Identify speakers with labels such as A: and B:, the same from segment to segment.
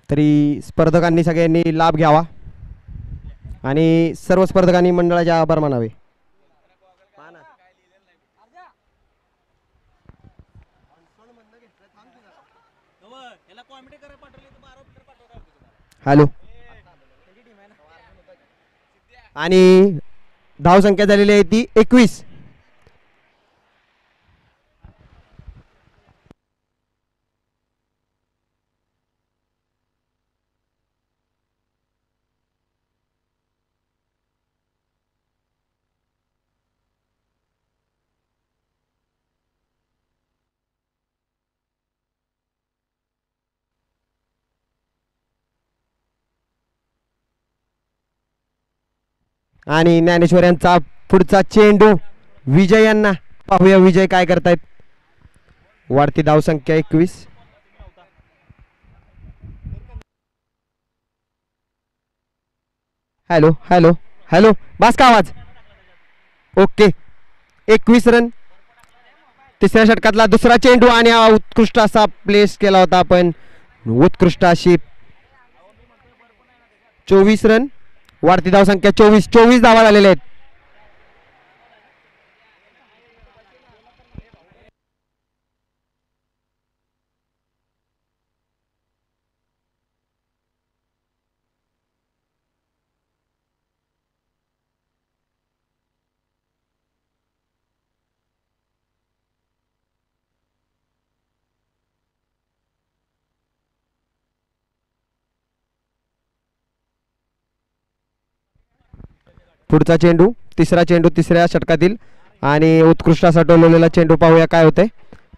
A: तरी स्पर्धकांनी सगळ्यांनी लाभ घ्यावा आणि सर्व स्पर्धकांनी मंडळाचे आभार मानावे. हॅलो. आणि धावसंख्या झालेली आहे ती 21. आणि ज्ञानेश्वर यांचा पुढचा चेंडू विजय यांना. पाहूया विजय काय करतायत. वाढती धावसंख्या 21. Hello hello hello. बास का आवाज. ओके. 21 रन. तिसऱ्या षटकातला दुसरा चेंडू आणि उत्कृष्ट असा प्लेस केला होता आपण. उत्कृष्ट अशी 24 रन. वाढती धावसंख्या 24 धावा झालेल्या आहेत. पुढचा चेंडू तिसरा चेंडू तिसऱ्या षटकातील आणि उत्कृष्ट असा टोलवलेला चेंडू. पाहूया काय होतंय.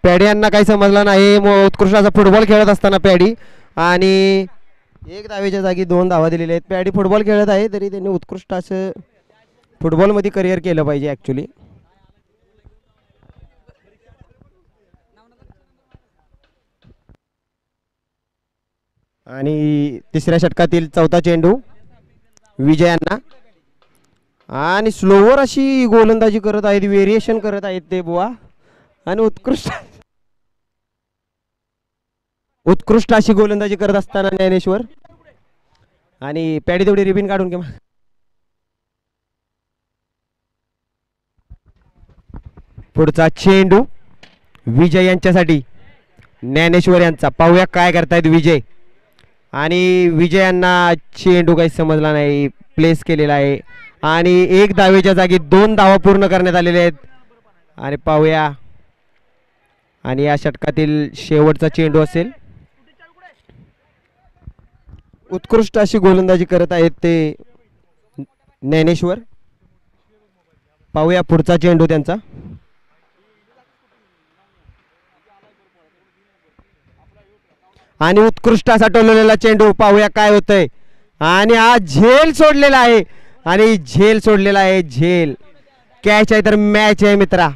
A: पॅडी यांना काही समजलं नाही. उत्कृष्ट असा फुटबॉल खेळत असताना पॅडी आणि 1 धावेच्या जागी 2 धावा दिलेल्या आहेत. पॅडी फुटबॉल खेळत आहे तरी त्यांनी उत्कृष्ट असं फुटबॉलमध्ये करिअर केलं पाहिजे ॲक्च्युली. आणि तिसऱ्या षटकातील चौथा चेंडू विजय यांना आणि स्लोवर अशी गोलंदाजी करत आहेत. व्हेरिएशन करत आहेत ते बुवा आणि उत्कृष्ट अशी गोलंदाजी करत असताना ज्ञानेश्वर आणि पॅडी तेवढी रिबीन काढून घ्या. पुढचा चेंडू विजय यांच्यासाठी. ज्ञानेश्वर यांचा. पाहूया काय करतायत विजय. आणि विजयांना चेंडू काही समजला नाही. प्लेस केलेला आहे आणि 1 धावेच्या जागी 2 धावा पूर्ण करण्यात आलेल्या आहेत. आणि पाहूया आणि या षटकातील शेवटचा चेंडू असेल. उत्कृष्ट अशी गोलंदाजी करत आहेत ते ज्ञानेश्वर. पाहूया पुढचा चेंडू त्यांचा. आणि उत्कृष्ट असा टोलवलेला चेंडू. पाहूया काय होतंय. आणि हा झेल सोडलेला आहे आणि झेल सोडलेला आहे. झेल कॅच आहे तर मॅच आहे मित्रा.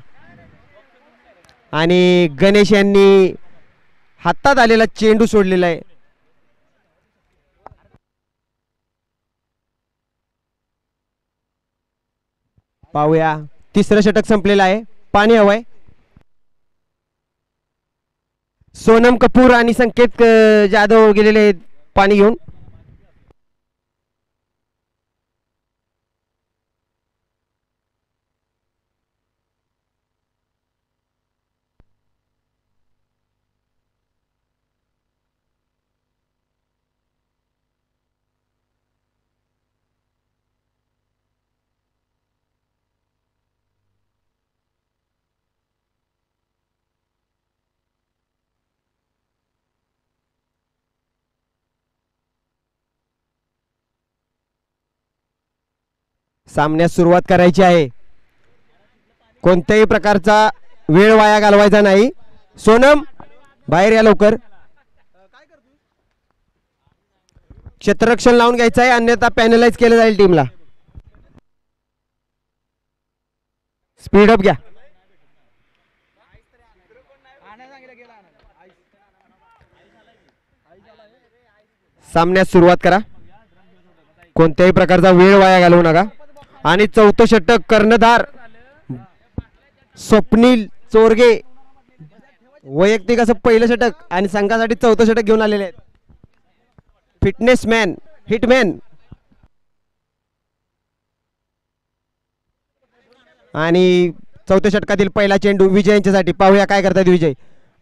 A: आणि गणेश यांनी हातात आलेला चेंडू सोडलेला आहे. पाहूया तिसरं षटक संपलेलं आहे. पाणी हवंय. सोनम कपूर आणि संकेत जाधव गेलेले आहेत पाणी घेऊन. सामन्यास सुरुवात करायची आहे. कोणत्याही प्रकारचा वेळ वाया घालवायचा नाही. सोनम बाहेर या लवकर. क्षेत्ररक्षण लावून घ्यायचं आहे अन्यथा पॅनलाइज केलं जाईल टीमला. स्पीड अप घ्या. सामन्यास सुरुवात करा. कोणत्याही प्रकारचा वेळ वाया घालवू नका. आणि चौथं षटक कर्णधार स्वप्नील चोरगे वैयक्तिक असं पहिलं षटक आणि संघासाठी चौथं षटक घेऊन आलेले आहेत. फिटनेसमॅन हिटमॅन. आणि चौथ्या षटकातील पहिला चेंडू विजय यांच्यासाठी. पाहूया काय करतात विजय.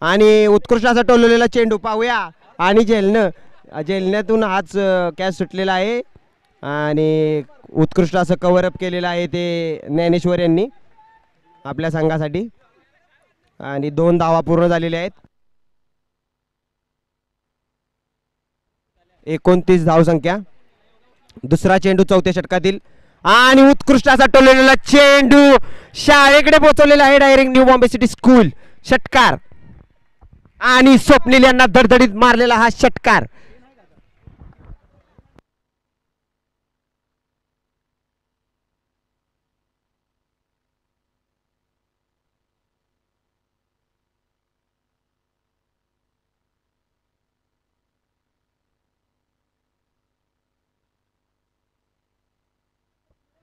A: आणि उत्कृष्ट असा टोलवलेला चेंडू पाहूया. आणि जेलण्यातून हाच कॅच सुटलेला आहे. आणि उत्कृष्ट असं कव्हरअप केलेलं आहे ते ज्ञानेश्वर यांनी आपल्या संघासाठी. आणि 2 धावा पूर्ण झालेल्या आहेत. 29 धावसंख्या. दुसरा चेंडू चौथ्या षटकातील. आणि उत्कृष्ट असा टोललेला चेंडू शाळेकडे पोहोचवलेला आहे direct new Bombay city school. षटकार. आणि स्वप्नील यांना धडधडीत मारलेला हा षटकार.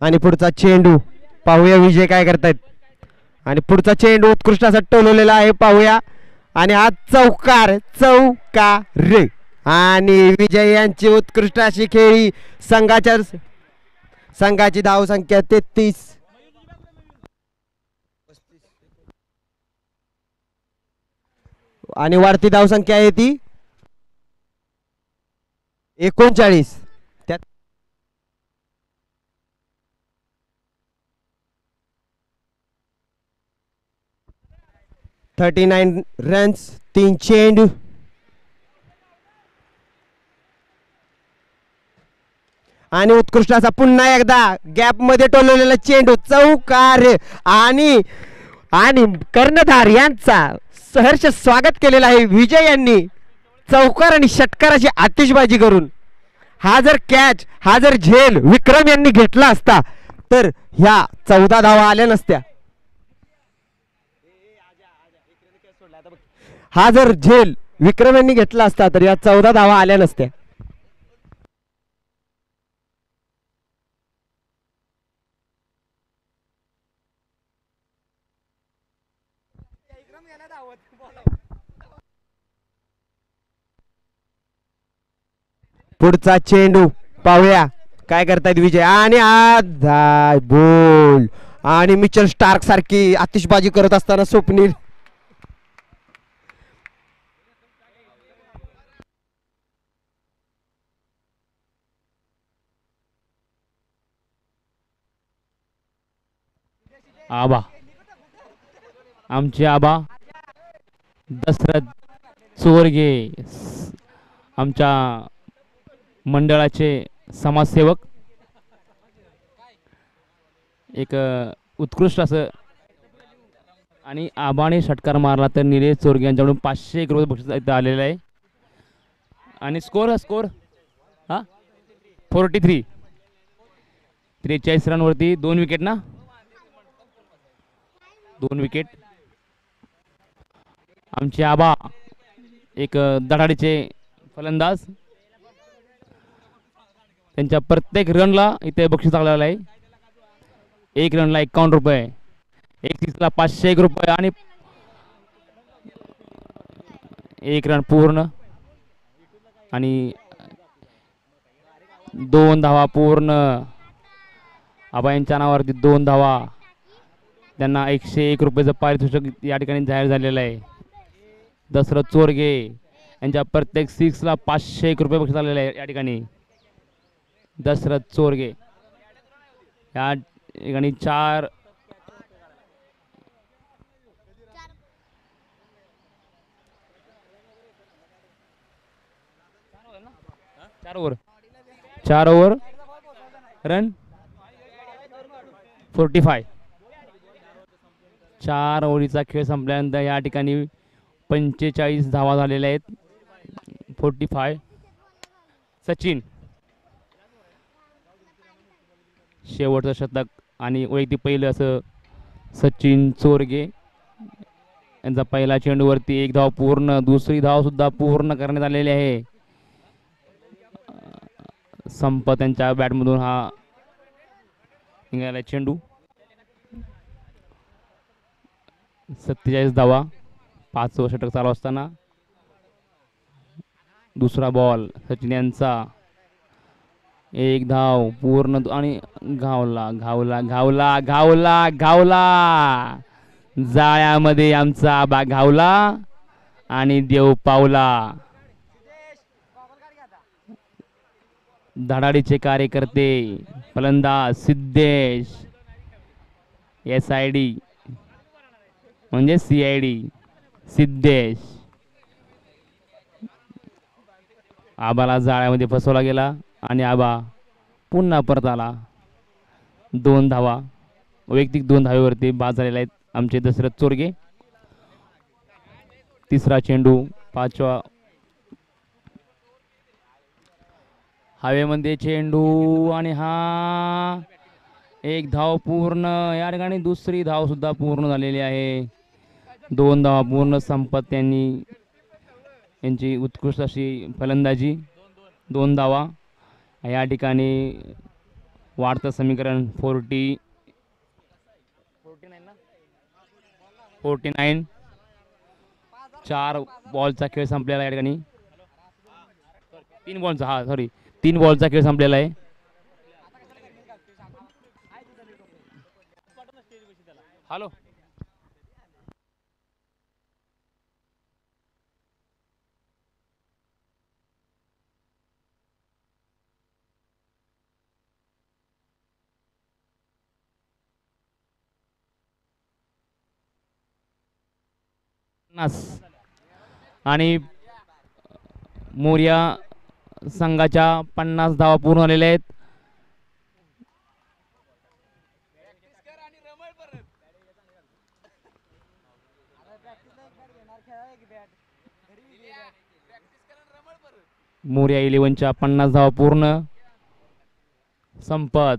A: आणि पुढचा चेंडू पाहूया विजय काय करतायत. आणि पुढचा चेंडू उत्कृष्ट असा टोलवलेला आहे पाहूया. आणि हा चौकार रे. आणि विजय यांची उत्कृष्ट अशी खेळी. संघाची धावसंख्या 33. आणि वाढती धावसंख्या आहे ती 39. 39 रन्स 3 चेंडू. आणि उत्कृष्ट असा पुन्हा एकदा गॅप मध्ये टोलवलेला चेंडू चौकार. आणि कर्णधार यांचा सहर्ष स्वागत केलेला आहे विजय यांनी चौकार आणि षटकाराची आतिषबाजी करून. हा जर झेल विक्रम यांनी घेतला असता तर ह्या 14 धावा आल्या नसत्या. हा जर झेल विक्रम यांनी घेतला असता तर या 14 धावा आल्या नसत्या. पुढचा चेंडू पाहूया काय करतायत विजय. आणि बोल. आणि मिचेल स्टार्क सारखी आतिषबाजी करत असताना स्वप्नील.
B: आबा आमचे आबा दशरथ चोरगे आमच्या मंडळाचे समाजसेवक. एक उत्कृष्ट असं. आणि आबाने षटकार मारला तर निलेश चोरगे यांच्याकडून 501 रुपये बक्षीस इथं आलेलं आहे. आणि स्कोर हा 43. 43 रनवरती 2 विकेट ना. 2 विकेट. आमचे आबा एक धडाडीचे फलंदाज. त्यांच्या प्रत्येक रनला इथे बक्षीस लागलेलं आहे. 1 रनला 51 रुपये. 31ला 501 रुपये. आणि 1 रन पूर्ण. आणि 2 धावा पूर्ण. आबा यांच्या नावावरती 2 धावा. त्यांना 101 रुपयाचं पारितोषिक या ठिकाणी जाहीर झालेलं आहे. दशरथ चोरगे यांच्या प्रत्येक 6ला 501 रुपये बक्षीस आलेलं आहे या ठिकाणी. दशरथ चोरगे या ठिकाणी 4 ओव्हर रन 45. 4 ओव्हरीचा खेळ संपल्यानंतर या ठिकाणी 45 धावा झालेल्या आहेत. 45. सचिन शेवटचं शतक आणि वैयक्तिक पहिलं असं सचिन चोरगे यांचा पहिला चेंडूवरती 1 धाव पूर्ण. दुसरी धाव सुद्धा पूर्ण करण्यात आलेली आहे. संप त्यांच्या बॅटमधून हा निघाला चेंडू. 47 धावा. 5वा षटक चालू असताना दुसरा बॉल सचिन यांचा. एक धाव पूर्ण आणि घावला घावला घावला घावला घावला. जाळ्यामध्ये आमचा आबा घावला आणि देव पावला. धडाडीचे कार्यकर्ते फलंदाज सिद्धेश SID म्हणजे CID सिद्धेश. आबाला जाळ्यामध्ये फसवला गेला आणि आबा पुन्हा परत आला. 2 धावा वैयक्तिक 2 धावेवरती बाद झालेले आहेत आमचे दशरथ चोरगे. तिसरा चेंडू 5वा हवेमध्ये चेंडू आणि हा एक धाव पूर्ण. या ठिकाणी दुसरी धाव सुद्धा पूर्ण झालेली आहे. 2 धावा पूर्ण संपत यांची उत्कृष्ट अशी फलंदाजी. 2 धावा या ठिकाणी वाढतं समीकरण 49. 4 बॉलचा खेळ संपलेला या ठिकाणी. 3 बॉलचा खेळ संपलेला आहे. हॅलो आणि मोर्या संघाच्या 50 धावा पूर्ण झालेल्या आहेत. मोर्या 11च्या 50 धावा पूर्ण. संपत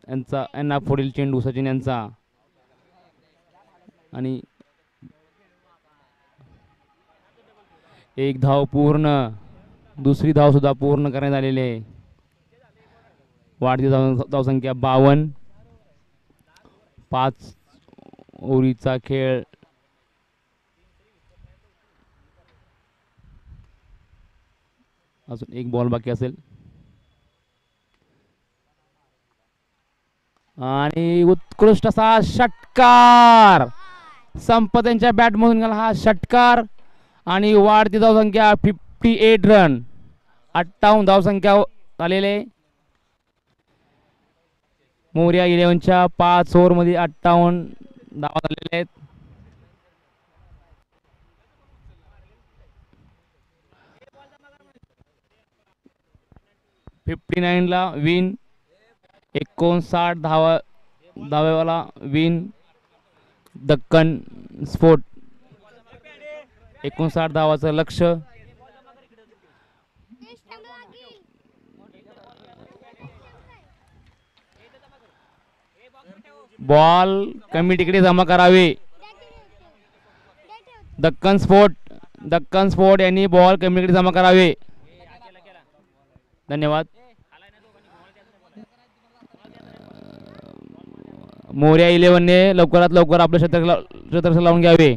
B: यांना पुढील चेंडू सचिन यांचा आणि एक धाव पूर्ण. दुसरी धाव सुद्धा पूर्ण करण्यात आलेली आहे. वाढती धावसंख्या 52. 5 ओव्हरीचा खेळ अजून 1 बॉल बाकी असेल आणि उत्कृष्ट असा षटकार संपत यांच्या बॅटमधून गेला हा षटकार आणि वाढती धावसंख्या 58 रन. 58 धावसंख्या झालेले. मोर्या 11च्या 5 ओव्हरमध्ये 58 धावा झालेले आहेत. ला विन. 59 धावेवाला विन. दक्कन स्फोट 59 धावाचं लक्ष. बॉल कमिटीकडे जमा करावे. दक्कन स्फोट यांनी बॉल कमिटीकडे जमा करावे. धन्यवाद. मोर्या 11ने लवकरात लवकर आपलं क्षेत्ररक्षण लावून घ्यावे.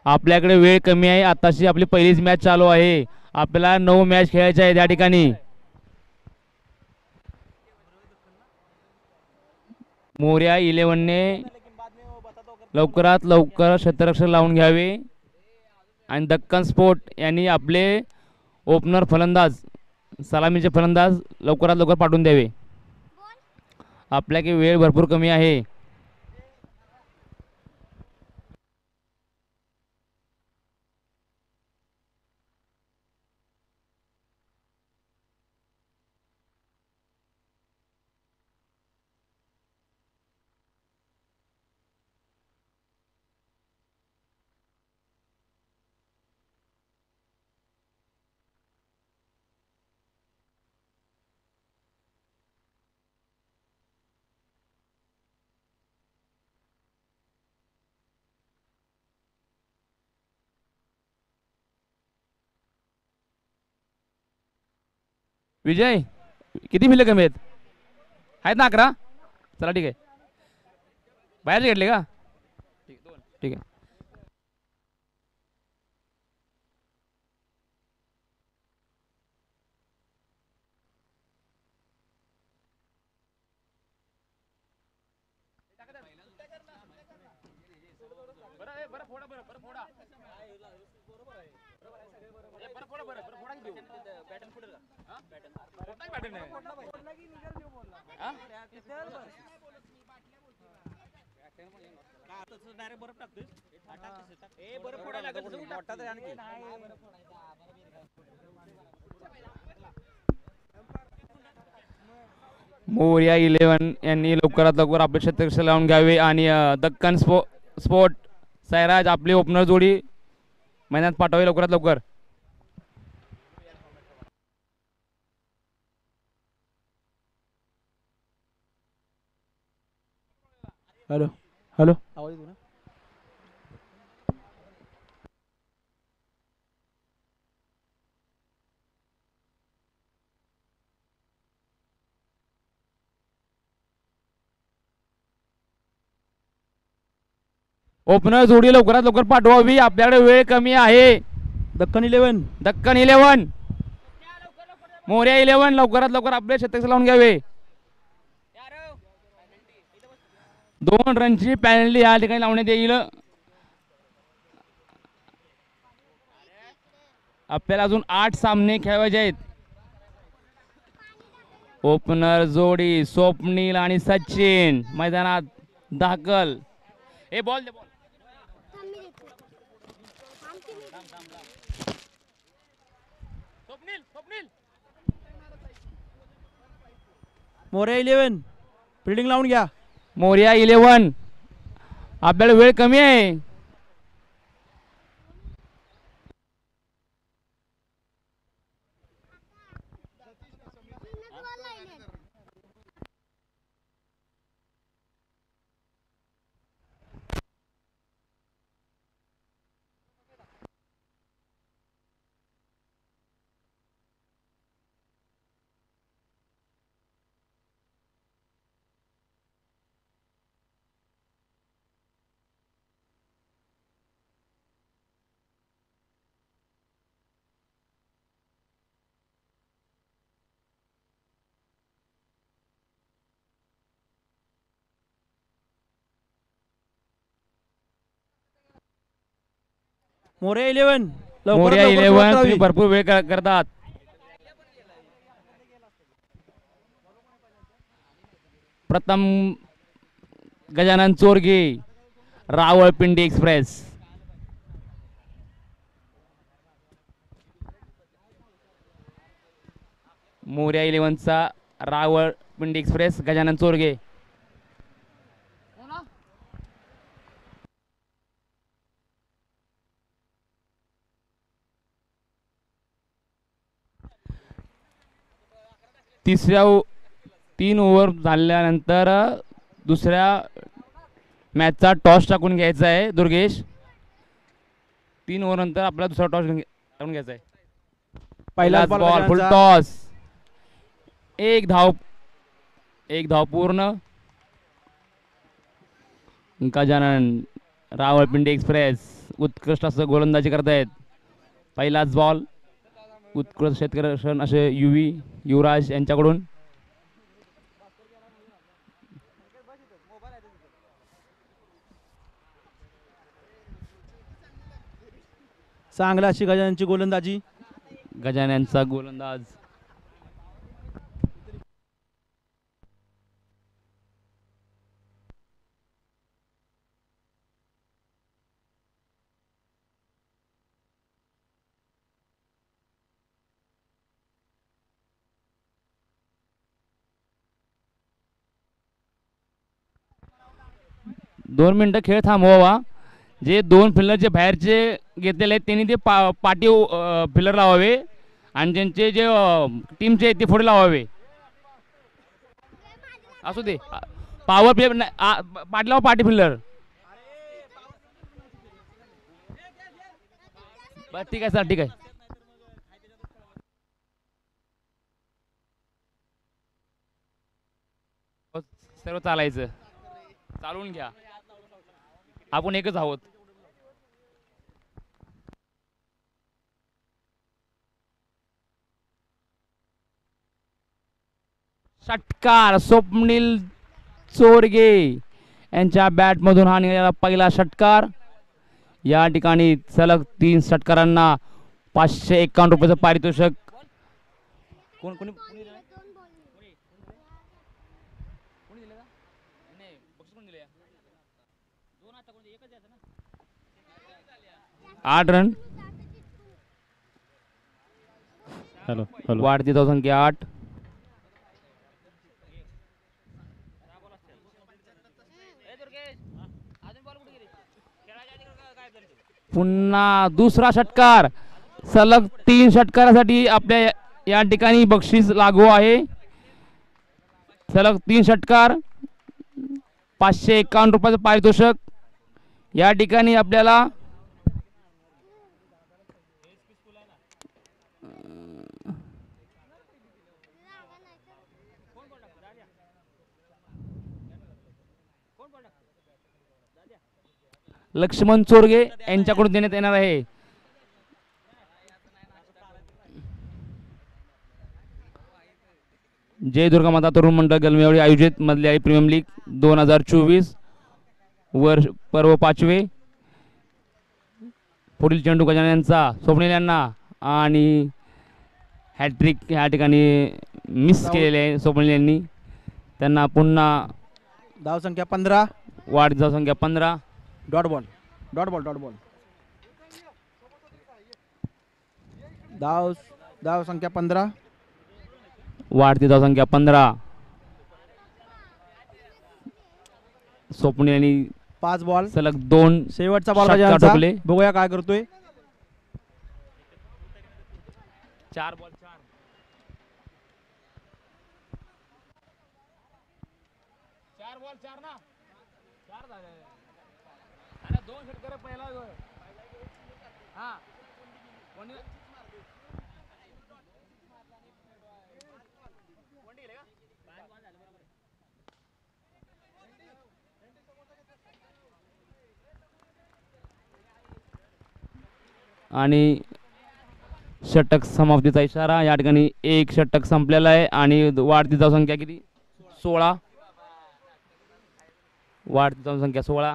B: आपल्याकडे वेळ कमी आहे. आताशी आपली पहिलीच मॅच चालू आहे. आपल्याला 9 मॅच खेळायच्या आहेत या ठिकाणी. मोर्या 11ने लवकरात लवकर क्षेत्ररक्षण लावून घ्यावे आणि दक्कन स्पोर्ट यांनी आपले ओपनर फलंदाज सलामीचे फलंदाज लवकरात लवकर पाठवून द्यावे. आपल्याकडे वेळ भरपूर कमी आहे. विजय किती फिल्ड कमी आहेत ना? 11. चला ठीक आहे. बाहेरचे घेतले का? ठीक आहे. मोर्या 11 यांनी लवकरात लवकर आपले शतक लावून घ्यावे आणि दक्कन स्पोर्ट सैराज आपली ओपनर जोडी मैदानात पाठवावी लवकरात लवकर.
C: हॅलो हॅलो आवाज येतो ना.
B: ओपनर जोडी लवकरात लवकर पाठवावी आपल्याकडे वेळ कमी आहे.
C: दक्कन 11
B: दक्कन 11 मोर्या 11 लवकरात लवकर आपले शतक लावून घ्यावे. 2 रनची पॅनल्टी या ठिकाणी लावण्यात येईल. आपल्याला अजून 8 सामने खेळवायचे आहेत. ओपनर जोडी स्वप्नील आणि सचिन मैदानात दाखल. हे बॉल दे बॉल.
C: मोर्या 11 फिल्डिंग लावून घ्या.
B: मोर्या 11 आपल्याला वेळ कमी आहे.
C: मोर्या 11
B: मोर्या 11 तुम्ही भरपूर वेळ करतात. प्रथम गजानन चोरगे रावळपिंडी एक्सप्रेस. मोर्या 11चा रावळपिंडी एक्सप्रेस गजानन चोरगे. तिसऱ्या 3 ओव्हर झाल्यानंतर दुसऱ्या मॅचचा टॉस टाकून घ्यायचा आहे. दुर्गेश 3 ओव्हर नंतर आपला दुसरा टॉस टाकून घ्यायचा आहे. पहिला बॉल फुल टॉस. एक धाव पूर्ण. गजानन रावळपिंडी एक्सप्रेस उत्कृष्ट असं गोलंदाजी करतायत. पहिलाच बॉल उत्कृष्ट क्षेत्ररक्षण असे युवराज यांच्याकडून.
C: चांगला अशी गजाननची गोलंदाजी.
B: गजाननचा गोलंदाज. दोन मिनिटं खेळ थांबवावा. जे 2 फिल्डर जे बाहेरचे घेतलेले आहेत त्यांनी ते पाठी फिल्डर लावावे आणि ज्यांचे जे टीमचे आहेत ते पुढे लावावे. असू दे पॉवर प्ले पाठी लावा पाठी फिल्डर. बस ठीक आहे सर ठीक आहे. सर्व चालायचं. चालवून घ्या. आपण एकच आहोत. षटकार स्वप्नील चोरगे यांच्या बॅट मधून हा निघालेला पहिला षटकार. या ठिकाणी सलग 3 षटकारांना 551 रुपयाचं पारितोषिक. कोण कोणी 8 रन.
D: हॅलो हॅलो
B: वाढती धावसंख्या 8. पुन्हा दुसरा षटकार. सलग 3 षटकारासाठी आपल्या या ठिकाणी बक्षीस लागू आहे. सलग 3 षटकार 551 रुपयाचं पारितोषिक. या ठिकाणी आपल्याला लक्ष्मण चोरगे यांच्याकडून देण्यात येणार आहे. जय दुर्गा माता तरुण मंडळ गलमेवाडी आयोजित मधली प्रीमियम लीग 2024 वर्ष पर्व 5वे. पुढील चेंडू गजानन यांचा स्वप्नील यांना आणि हॅट्रिक या ठिकाणी मिस केलेले आहे स्वप्नील यांनी. त्यांना पुन्हा
C: धावसंख्या 15.
B: वाढ धावसंख्या 15.
C: Dot ball dot ball dot ball. धावसंख्या 15.
B: वाढती धावसंख्या 15. स्वप्नील यांनी
C: 5 बॉल.
B: सलग 2
C: शेवटचा बॉल
B: षटकार
C: गजाननचा.
B: ठोकले.
C: बघूया काय करतोय.
B: 4 बॉल 4. ना 4 झाले. अरे 2 षटकार पहिला. हा कोणी आणि षटक समाप्तीचा इशारा. या ठिकाणी एक षटक संपलेला आहे आणि वाढती धावसंख्या किती 16. वाढती धावसंख्या 16.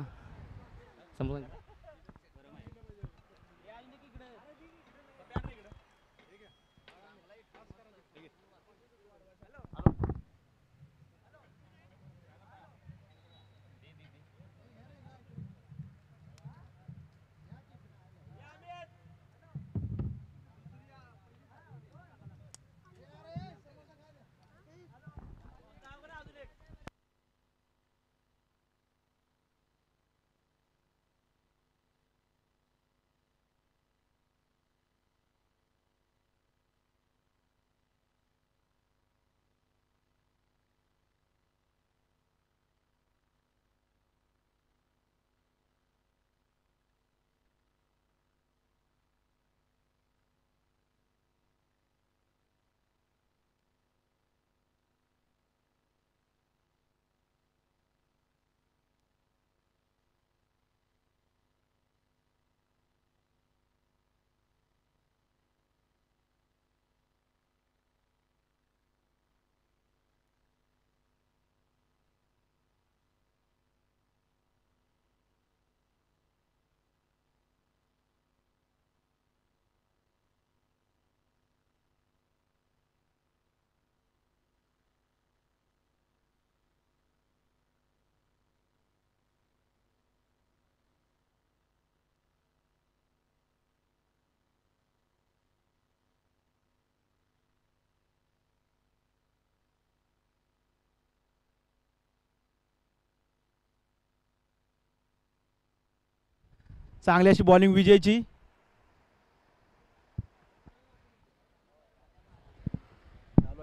C: चांगली अशी बॉलिंग विजयची.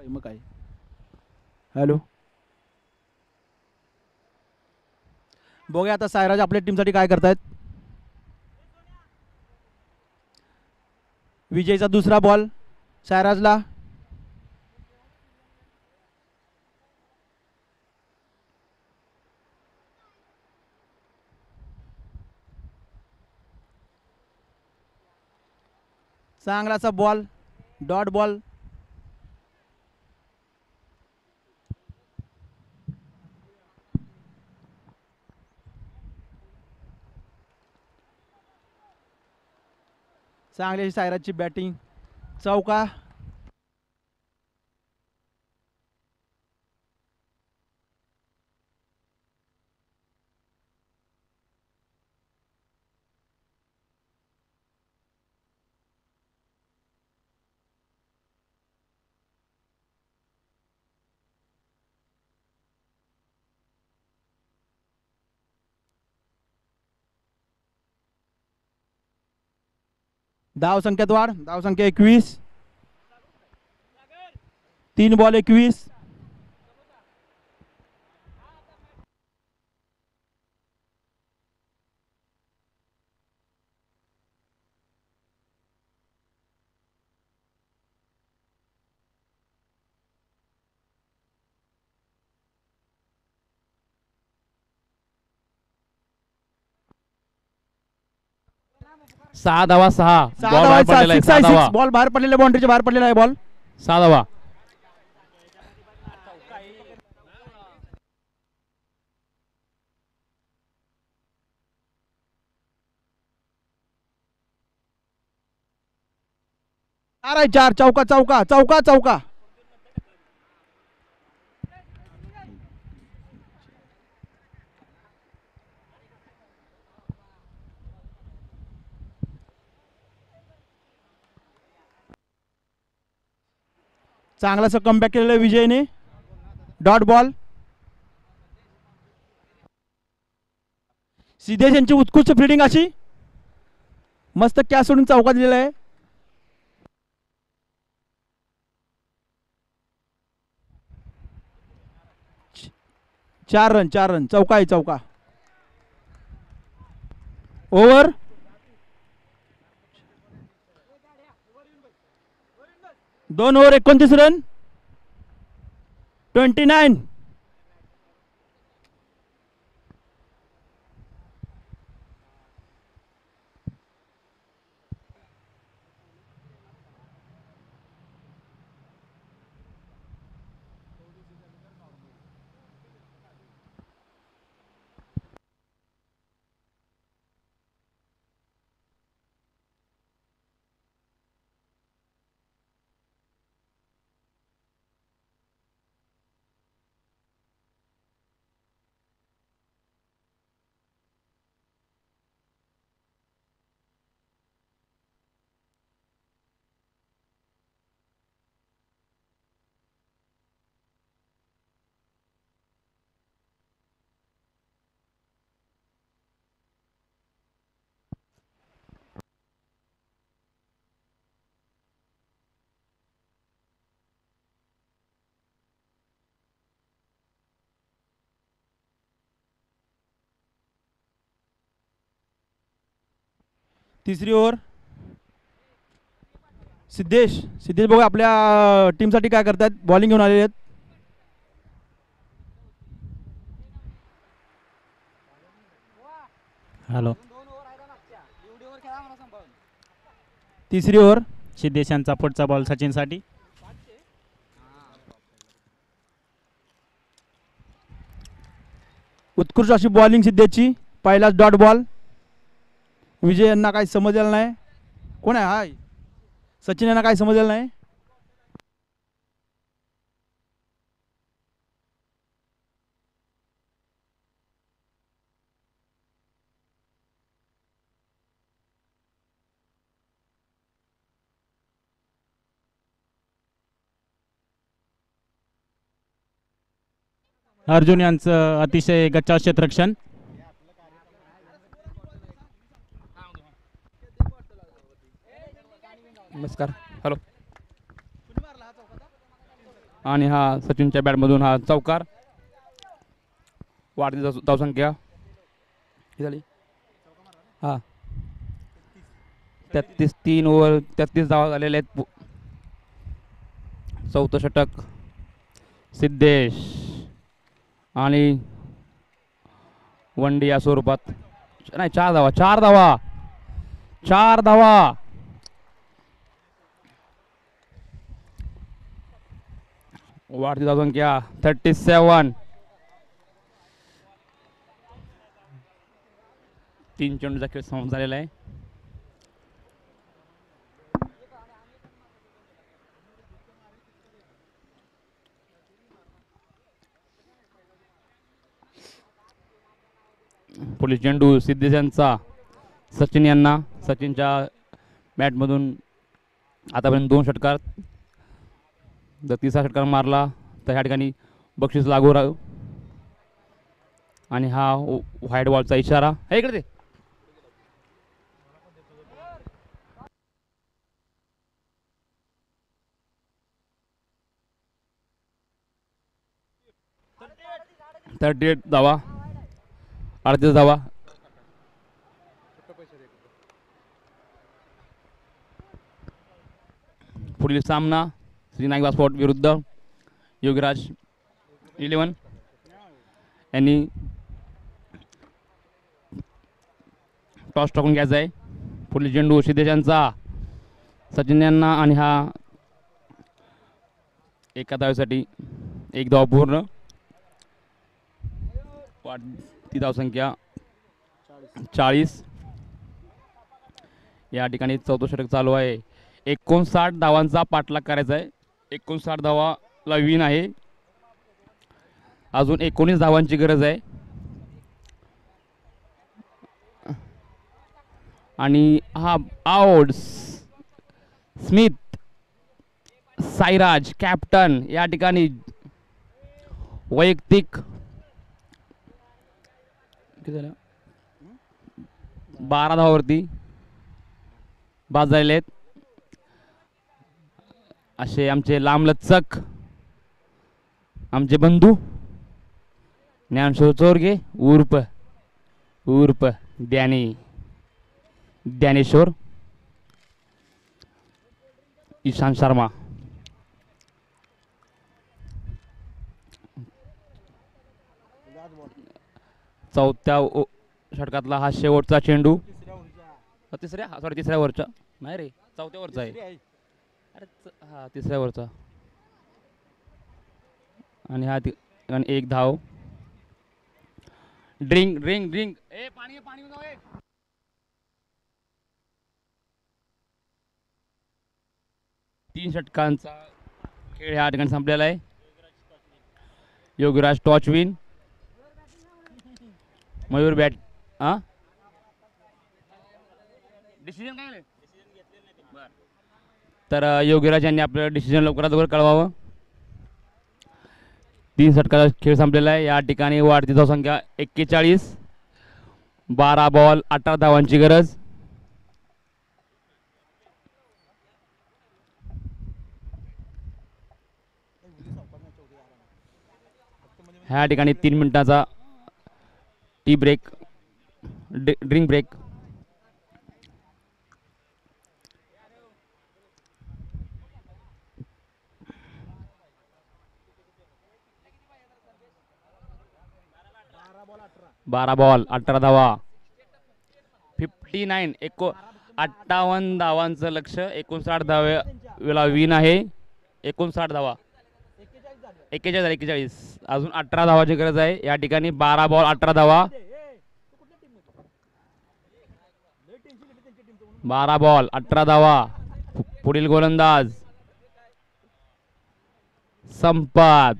C: मग काय. हॅलो बघूया आता सायराज आपल्या टीमसाठी काय करतायत. विजयचा दुसरा बॉल सायराजला. चांगलाचा बॉल डॉट बॉल. चांगली अशी सायराजची बॅटिंग. चौका. धाव संख्यात वाढ. धाव संख्या 21. 3 बॉल 21.
B: सहा धावा. सहा
C: सहा
B: बॉल
C: धावा
B: बाहेर पडलेला आहे.
C: सिक्स
B: सहा
C: आहे.
B: धावा.
C: सिक्स बॉल बाहेर पडलेला बाउंड्रीच्या बाहेर पडलेला आहे बॉल.
B: 6 धावा.
C: चार आहे. 4 चौका चौका चौका चौका. चांगलासा कमबॅक केलेला आहे विजयने. Dot ball. सिद्धेश यांची उत्कृष्ट फिल्डिंग अशी. मस्त कॅच सोडून चौका दिलेला आहे. 4 रन. 4 रन. चौका आहे. चौका. ओव्हर. दोन ओव्हर 29 रन. 29. तिसरी ओव्हर. सिद्धेश. सिद्धेश बघा आपल्या टीमसाठी काय करतात. बॉलिंग घेऊन आलेले आहेत.
D: हॅलो.
C: तिसरी ओव्हर.
D: सिद्धेश यांचा पुढचा बॉल सचिनसाठी.
C: उत्कृष्ट अशी बॉलिंग सिद्धेशची. पहिलाच डॉट बॉल. विजय यांना काही समजलेलं नाही. कोण आहे हाय. सचिन यांना काही समजलेलं नाही.
D: अर्जुन यांचं अतिशय गच्चाव क्षेत्ररक्षण.
B: नमस्कार. हॅलो. आणि हा सचिनच्या बॅटमधून हा चौकार. वाढती धावसंख्या किती झाली. हा 33. 3 ओव्हर 33 धावा झालेल्या आहेत. चौथं षटक सिद्धेश आणि वन डे या स्वरूपात. नाही 4 धावा. 4 धावा. 4 धावा. वाढती धावसंख्या 37. 3 चेंडूचा खेळ समाप्त झालेला आहे. पुढील चेंडू सिद्धेश यांचा सचिन यांना. सचिनच्या बॅटमधून आतापर्यंत 2 षटकार. जर तिसरा षटकार मारला तर ह्या ठिकाणी बक्षीस लागू राहू. आणि हा व्हाईट बॉलचा इशारा. हे इकडे ते. तर 38 धावा, 38 धावा. पुढील सामना श्री नागवा स्पोर्ट विरुद्ध योगीराज 11 यांनी टॉस टाकून घ्यायचा आहे. पुढील चेंडू सिद्धेश यांचा सचिन यांना. आणि हा एका धावेसाठी 1 धाव पूर्ण. वाढती धावसंख्या 40. या ठिकाणी 14 षटक चालू आहे. 59 धावांचा पाठलाग करायचा आहे. 59 धावाला विन आहे. अजून 19 धावांची गरज आहे. आणि हा आउट. स्मिथ साईराज कॅप्टन या ठिकाणी वैयक्तिक 12 धावावरती बाद झालेले आहेत. असे आमचे लांबलचक आमचे बंधू ज्ञानशोर चोरगे उर्फ ज्ञानेश्वर ईशांत शर्मा. चौथ्या षटकातला हा शेवटचा चेंडू. तिसऱ्या वरचा नाही रे, चौथ्या वरचा आहे. अरे हा तिसऱ्या वरचा. आणि हा 1 धाव. ड्रिंक ए पाणी जाऊ. 3 षटकांचा खेळ ह्या ठिकाणी संपलेला आहे. Yogiraj टॉच win. Mayur bat. Decision काय तर योगीराज यांनी आपलं डिसिजन लवकरात लवकर कळवावं. 3 षटकाचा खेळ संपलेला आहे. या ठिकाणी वाढती धावसंख्या 41. 12 बॉल 18 धावांची गरज. ह्या ठिकाणी 3 मिनिटाचा टी ब्रेक ड्रिंक ब्रेक. बारा बॉल 18 धावा. 59 58 धावांचं लक्ष. 59 धावेला विन आहे. 59 धावा. 41. अजून 18 धावाची गरज आहे. या ठिकाणी 12 बॉल 18 धावा. 12 बॉल 18 धावा. पुढील गोलंदाज संपात.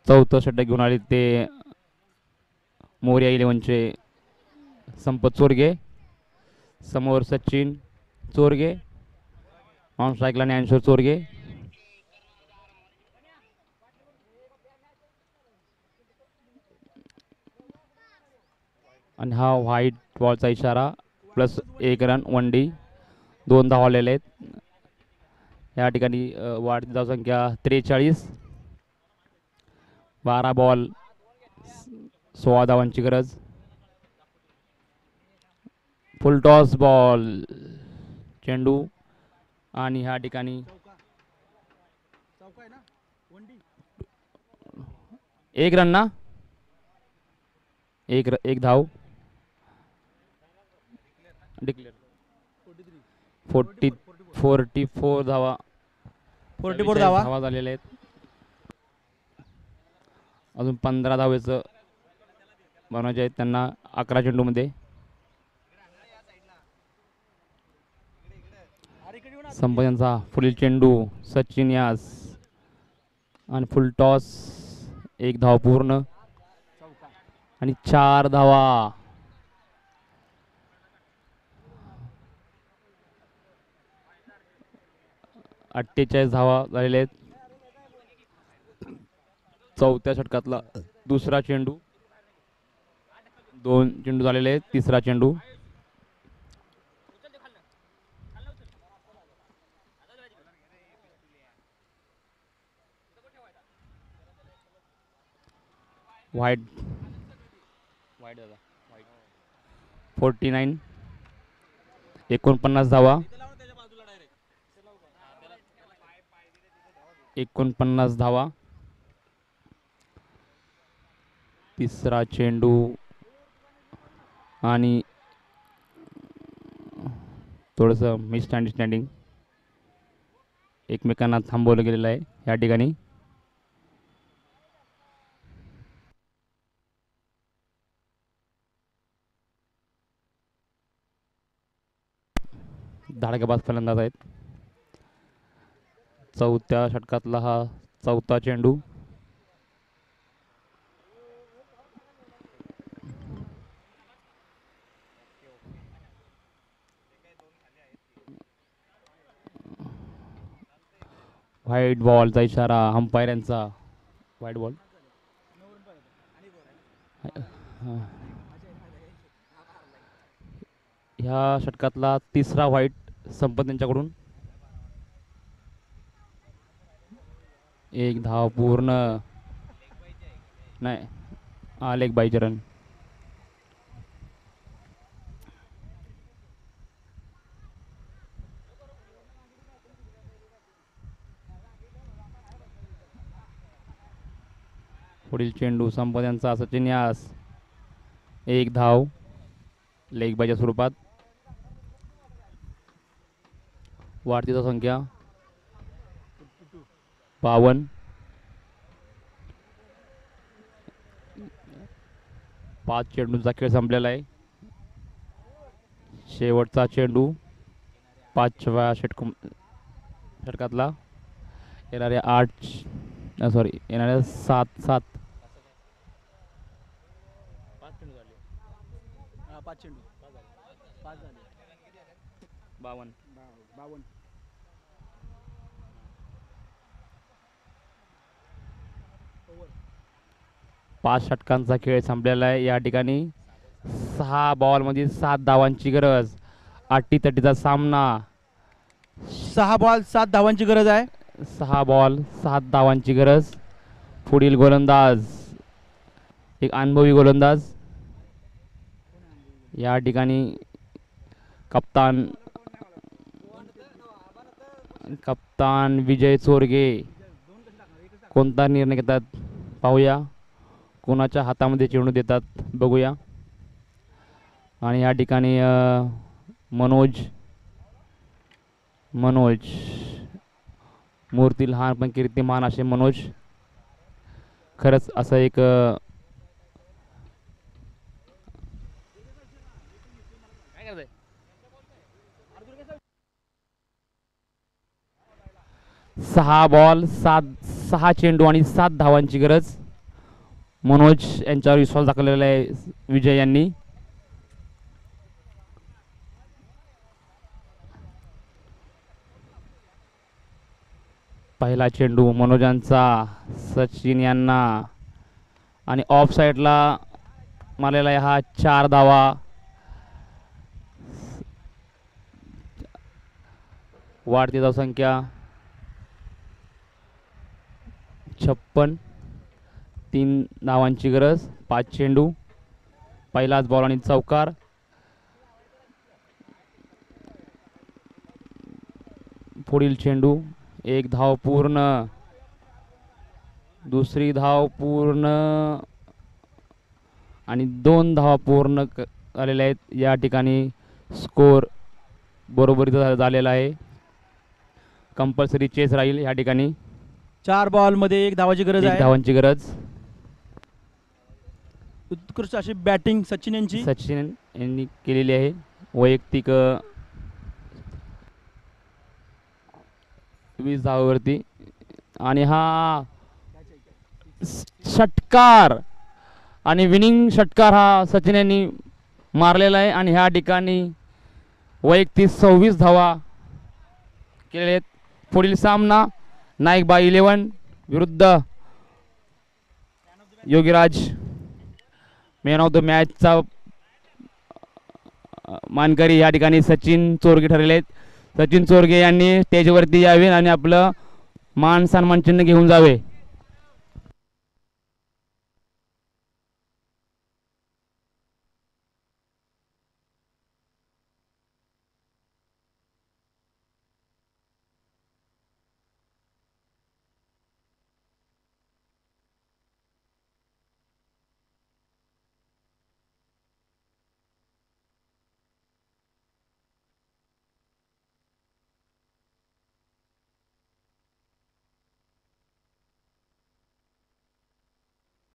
B: चौथं षटक घेऊन आले ते मोर्या 11चे संपत चोरगे. समोर सचिन चोरगे. ऑन स्ट्राईकला ज्ञानेश्वर चोरगे. आणि हा व्हाईट बॉलचा इशारा. Plus 1 run 1 D. 2 धावा आलेले आहेत. या ठिकाणी वाढती धावसंख्या 43. 12 बॉल 16 धावांची गरज. फुल टॉस बॉल चेंडू. आणि ह्या ठिकाणी 1 रन ना. एक धाव डिक्लेअर. 44 धावा.
C: 44 धावा
B: झालेले आहेत. अजून 15 धावेचं बनवायचे आहेत त्यांना 11 चेंडूमध्ये. संपदांचा पुढील चेंडू सचिन यास आणि फुल टॉस. 1 धाव पूर्ण आणि 4 धावा. अठ्ठेचाळीस धावा झालेले आहेत. चौथ्या षटकातला दुसरा चेंडू. 2 चेंडू झालेले आहेत. तिसरा चेंडू. व्हाईट 49. 49 धावा. 49 धावा. तिसरा चेंडू आणि थोडंसं मिसअंडरस्टँडिंग, एकमेकांना थांबवलं गेलेलं आहे या ठिकाणी. धाडकेबाज फलंदाज आहेत. चौथ्या षटकातला हा चौथा चेंडू. व्हाईट बॉलचा इशारा अंपायर यांचा. White ball. ह्या षटकातला तिसरा व्हाईट संपत यांच्याकडून. 1 धाव पूर्ण. नाही, आलेख बाईचे रन. पुढील चेंडू संपत यांचा सचिन यास. 1 धाव लेग बायच्या स्वरूपात. वाढती संख्या 52. 5 चेंडूंचा खेळ संपलेला आहे. शेवटचा चेंडू 5व्या षटकातला. येणाऱ्या 7 52. 5 षटकांचा खेळ संपलेला आहे. या ठिकाणी 6 बॉलमध्ये 7 धावांची गरज. अटीतटीचा सामना.
C: 6 बॉल 7 धावांची गरज आहे.
B: 6 बॉल 7 धावांची गरज. पुढील गोलंदाज एक अनुभवी गोलंदाज. या ठिकाणी कप्तान विजय चोरगे कोणता निर्णय घेतात पाहूया. कोणाच्या हातामध्ये चेंडू देतात बघूया. आणि या ठिकाणी मनोज मूर्ती लहान पण कीर्तिमान असे मनोज. खरंच असं एक 6 बॉल 6 चेंडू आणि 7 धावांची गरज. मनोज यांच्यावर विश्वास दाखवलेला आहे विजय यांनी. पहिला चेंडू मनोजांचा सचिन यांना आणि ऑफ साईडला मारलेला आहे हा 4 धावा. वाढती धावसंख्या 56. 3 धावांची गरज. 5 चेंडू. पहिलाच बॉल आणि चौकार. पुढील चेंडू 1 धाव पूर्ण. दुसरी धाव पूर्ण आणि 2 धावा पूर्ण झालेल्या आहेत. या ठिकाणी स्कोर बरोबरीचा झालेला आहे. कंपल्सरी चेस राहील या ठिकाणी.
C: 4 बॉल मध्ये 1 धावाची गरज
B: 1
C: आहे.
B: धावांची गरज.
C: उत्कृष्ट अशी बॅटिंग सचिन यांची.
B: सचिन यांनी केलेली आहे. वैयक्तिक 20 धावावरती. आणि हा षटकार आणि विनिंग षटकार हा सचिन यांनी मारलेला आहे. आणि ह्या ठिकाणी वैयक्तिक 26 धावा केलेल्या आहेत. पुढील सामना नाईक बाय 11 विरुद्ध योगीराज. मॅन ऑफ द मॅचचा मानकरी या ठिकाणी सचिन चोरगे ठरलेले आहेत. सचिन चोरगे यांनी स्टेजवरती यावे आणि आपलं मान सन्मान चिन्ह घेऊन जावे.